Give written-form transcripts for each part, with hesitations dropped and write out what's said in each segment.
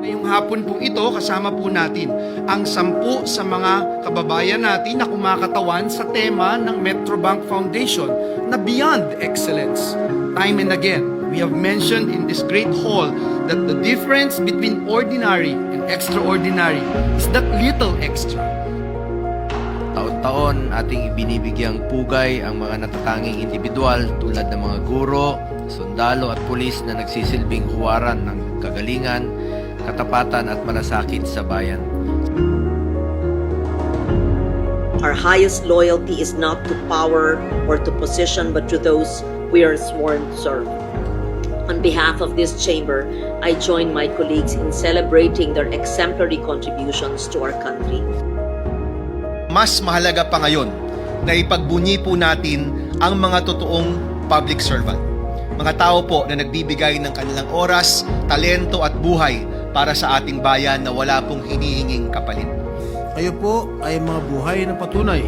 Ngayong hapon po ito, kasama po natin ang 10 sa mga kababayan natin na kumakatawan sa tema ng Metrobank Foundation na Beyond Excellence. Time and again, we have mentioned in this great hall that the difference between ordinary and extraordinary is that little extra. Taon-taon ating ibinibigyang pugay ang mga natatanging individual tulad ng mga guro, sundalo at pulis na nagsisilbing huwaran ng kagalingan, katapatan at malasakit sa bayan. Our highest loyalty is not to power or to position, but to those we are sworn to serve. On behalf of this chamber, I join my colleagues in celebrating their exemplary contributions to our country. Mas mahalaga pa ngayon na ipagbunyi po natin ang mga totoong public servant. Mga tao po na nagbibigay ng kanilang oras, talento at buhay para sa ating bayan na wala pong hinihinging kapalit. Kayo po ay mga buhay na patunay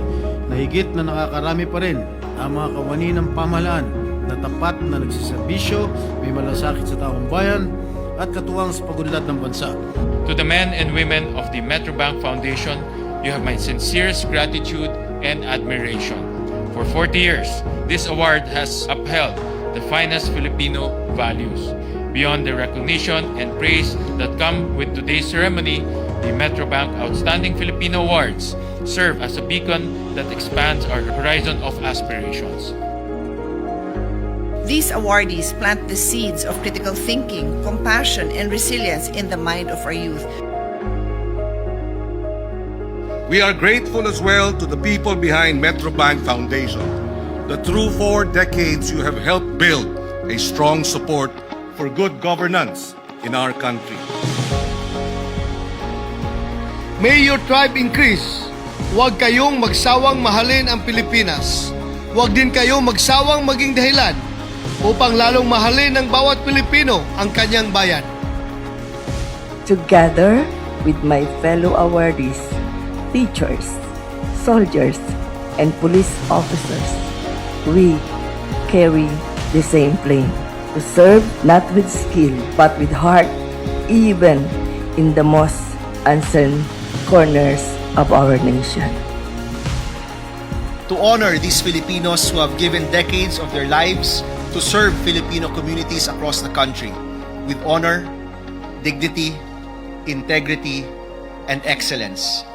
na higit na nakakarami pa rin ang mga kawani ng pamahalaan na tapat na nagsiservisyo, may malasakit sa taong bayan at katuwang sa pagunlad ng bansa. To the men and women of the Metrobank Foundation, you have my sincerest gratitude and admiration. For 40 years, this award has upheld the finest Filipino values. Beyond the recognition and praise that come with today's ceremony, the Metrobank Outstanding Filipino Awards serve as a beacon that expands our horizon of aspirations. These awardees plant the seeds of critical thinking, compassion, and resilience in the mind of our youth. We are grateful as well to the people behind Metrobank Foundation. The true 4 decades you have helped build a strong support for good governance in our country. May your tribe increase. Huwag kayong magsawang mahalin ang Pilipinas. Huwag din kayong magsawang maging dahilan upang lalong mahalin ng bawat Pilipino ang kanyang bayan. Together with my fellow awardees, teachers, soldiers, and police officers, we carry the same flame to serve not with skill but with heart, even in the most uncertain corners of our nation. To honor these Filipinos who have given decades of their lives to serve Filipino communities across the country with honor, dignity, integrity, and excellence.